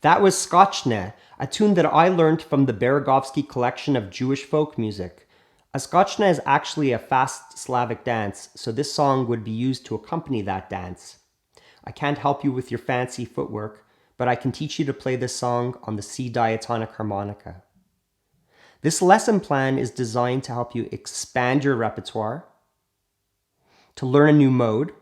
That was Skocne, a tune that I learned from the Beregovsky collection of Jewish folk music. A Skocne is actually a fast Slavic dance, so this song would be used to accompany that dance. I can't help you with your fancy footwork, but I can teach you to play this song on the C diatonic harmonica. This lesson plan is designed to help you expand your repertoire, to learn a new mode,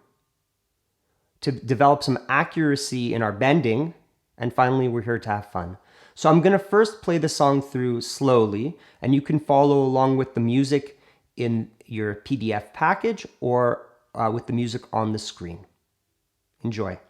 to develop some accuracy in our bending, and finally, we're here to have fun. So I'm going to first play the song through slowly, and you can follow along with the music in your PDF package or with the music on the screen. Enjoy.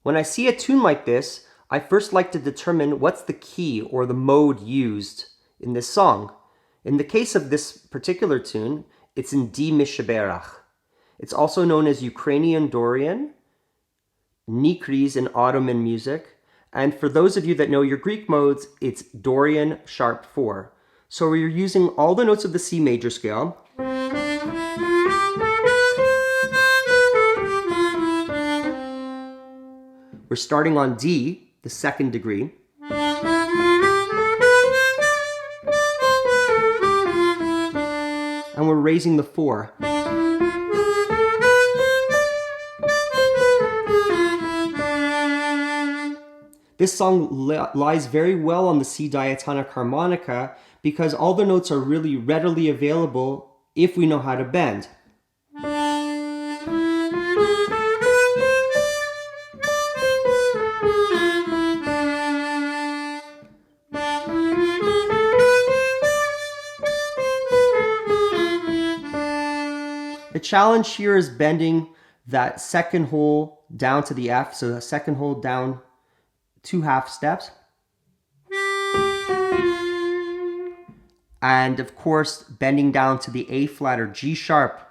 When I see a tune like this, I first like to determine what's the key or the mode used in this song. In the case of this particular tune, it's in D misheberach. It's also known as Ukrainian Dorian, Nikris in Ottoman music, and for those of you that know your Greek modes, it's Dorian sharp 4. So we're using all the notes of the C major scale. We're starting on D, the second degree. And we're raising the 4. This song lies very well on the C diatonic harmonica because all the notes are really readily available if we know how to bend. The challenge here is bending that second hole down to the F, so the second hole down 2 half steps. And of course, bending down to the A flat or G sharp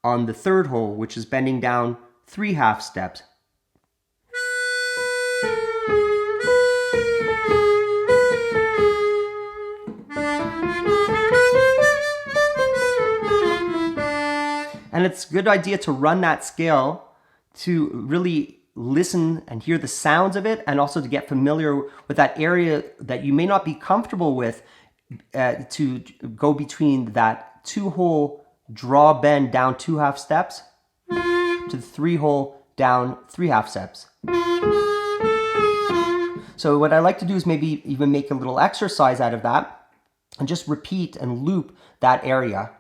on the third hole, which is bending down 3 half steps. And it's a good idea to run that scale to really listen and hear the sounds of it, and also to get familiar with that area that you may not be comfortable with, to go between that 2-hole draw bend down 2 half steps to the 3-hole down 3 half steps. So what I like to do is maybe even make a little exercise out of that and just repeat and loop that area.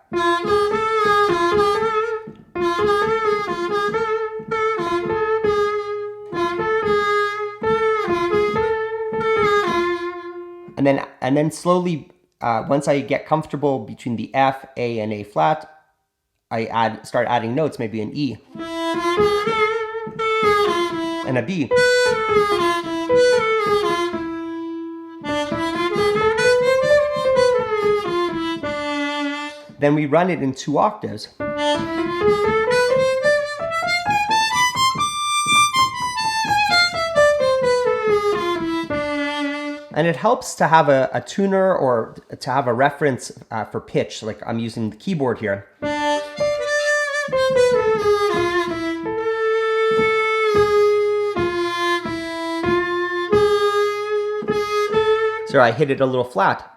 And then slowly, once I get comfortable between the F, A, and A flat, I start adding notes, maybe an E and a B. Then we run it in 2 octaves. And it helps to have a tuner or to have a reference for pitch, like I'm using the keyboard here. there I hit it a little flat.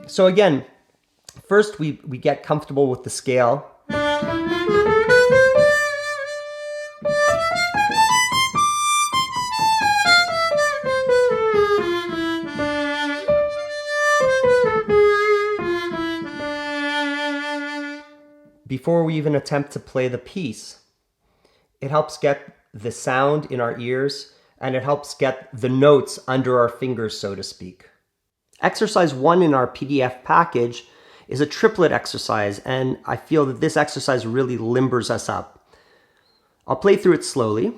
So again, first we get comfortable with the scale. Before we even attempt to play the piece. It helps get the sound in our ears, and it helps get the notes under our fingers, so to speak. Exercise 1 in our PDF package is a triplet exercise, and I feel that this exercise really limbers us up. I'll play through it slowly.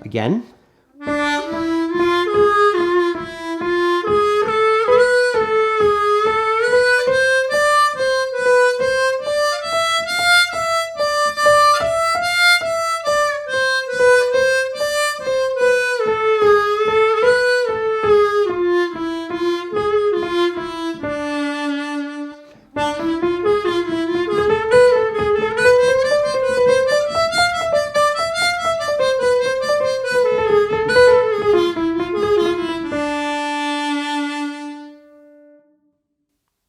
Again.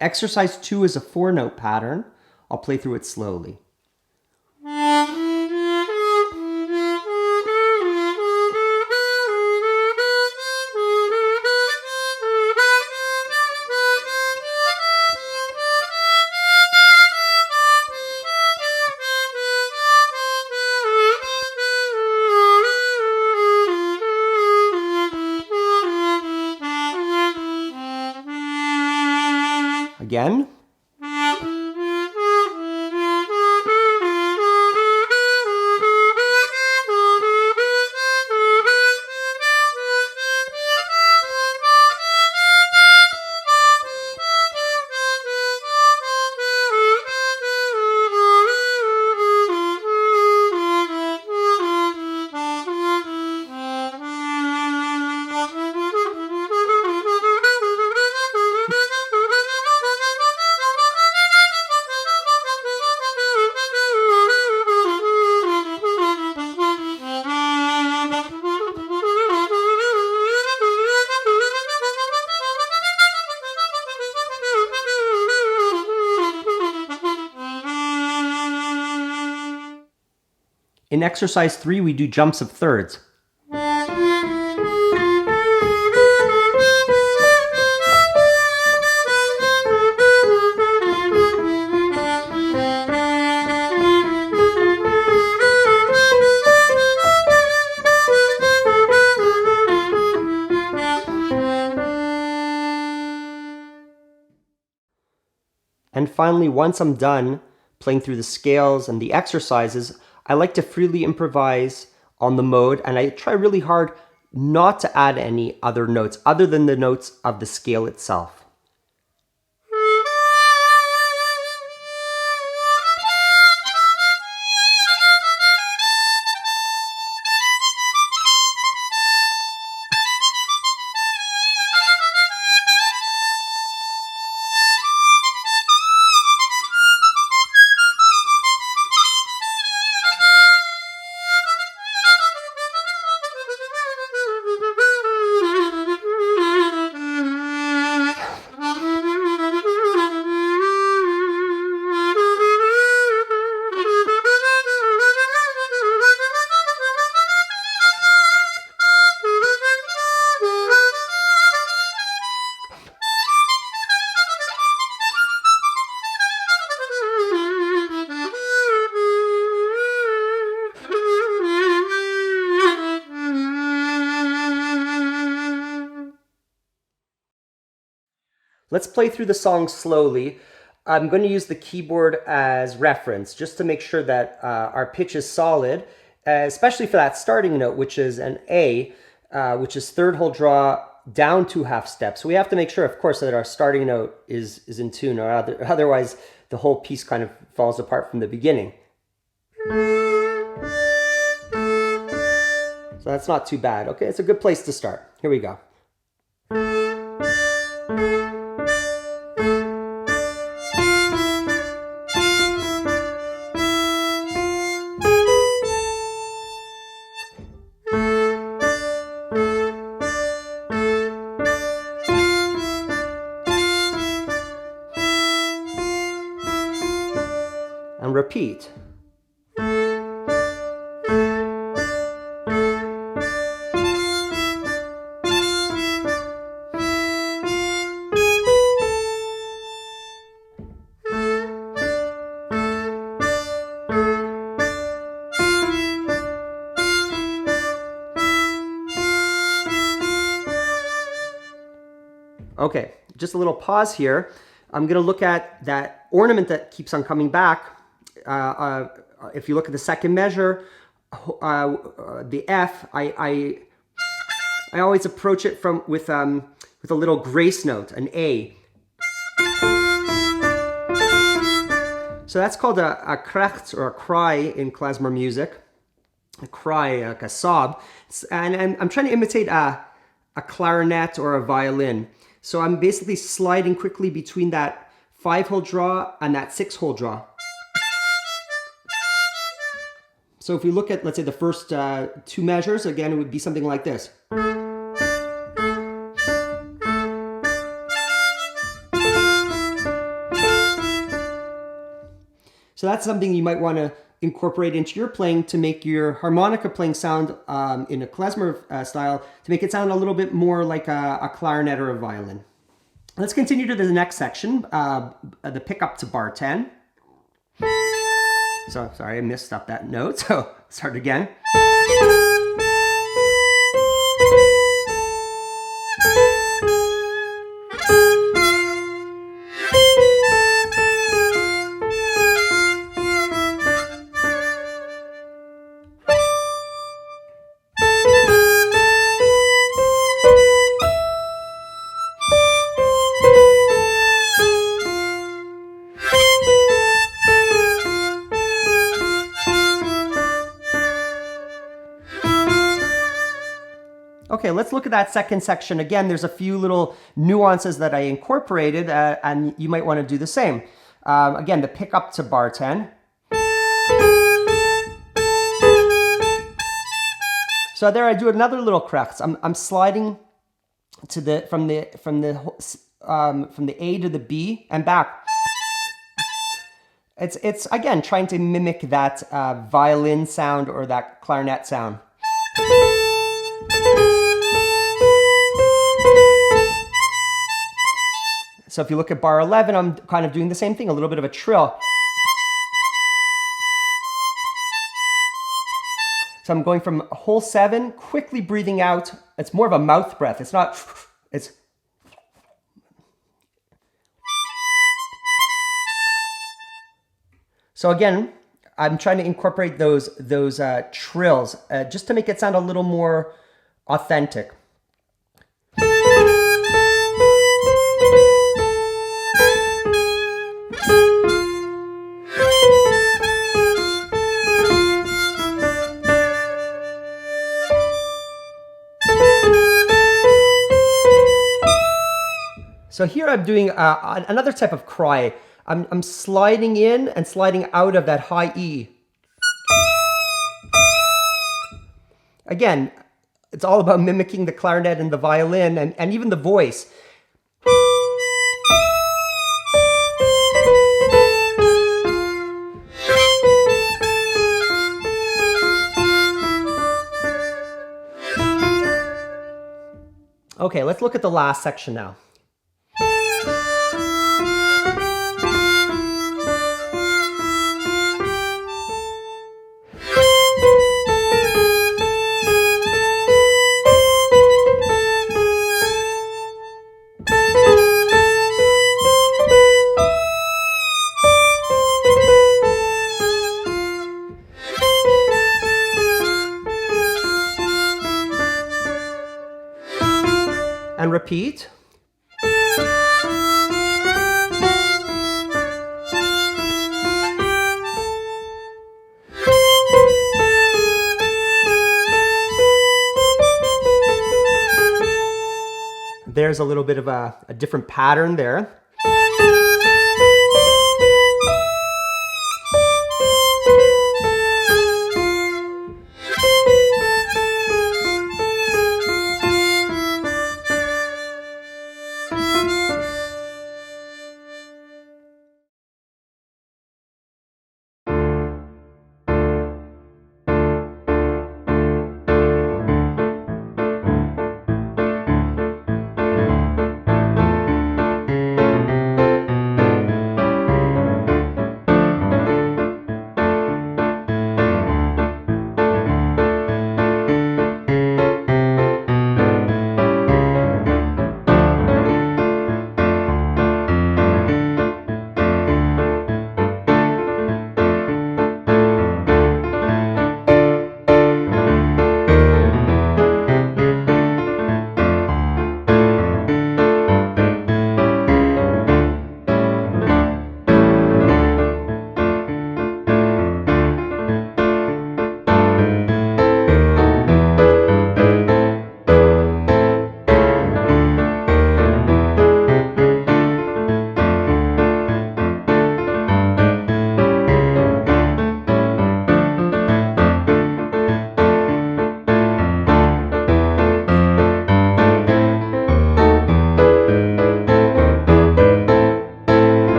Exercise 2 is a 4-note pattern. I'll play through it slowly. Again. In exercise 3, we do jumps of thirds. And finally, once I'm done playing through the scales and the exercises, I like to freely improvise on the mode, and I try really hard not to add any other notes other than the notes of the scale itself. Let's play through the song slowly. I'm going to use the keyboard as reference just to make sure that our pitch is solid, especially for that starting note, which is an A, which is third whole draw, down 2 half steps. So we have to make sure, of course, that our starting note is in tune, or otherwise the whole piece kind of falls apart from the beginning. So that's not too bad. Okay, it's a good place to start. Here we go. And repeat. Okay, just a little pause here. I'm going to look at that ornament that keeps on coming back. If you look at the second measure, the F, I always approach it with a little grace note, an A. So that's called a krecht, or a cry in klezmer music. A cry, like a sob. And I'm trying to imitate a clarinet or a violin. So I'm basically sliding quickly between that 5-hole draw and that 6-hole draw. So if we look at, let's say, the first 2 measures, again, it would be something like this. So that's something you might want to incorporate into your playing to make your harmonica playing sound in a klezmer style, to make it sound a little bit more like a clarinet or a violin. Let's continue to the next section, the pickup to bar 10. So, sorry, I messed up that note, so start again. Okay, let's look at that second section. Again, there's a few little nuances that I incorporated, and you might want to do the same. Again, the pickup to bar 10. So there I do another little krecht. I'm sliding to from the A to the B and back. It's again trying to mimic that violin sound or that clarinet sound. So if you look at bar 11, I'm kind of doing the same thing, a little bit of a trill. So I'm going from hole 7, quickly breathing out. It's more of a mouth breath. It's not, it's. So again, I'm trying to incorporate those trills just to make it sound a little more authentic. So here I'm doing another type of cry. I'm sliding in and sliding out of that high E. Again, it's all about mimicking the clarinet and the violin and even the voice. Okay, let's look at the last section now. And repeat. There's a little bit of a different pattern there.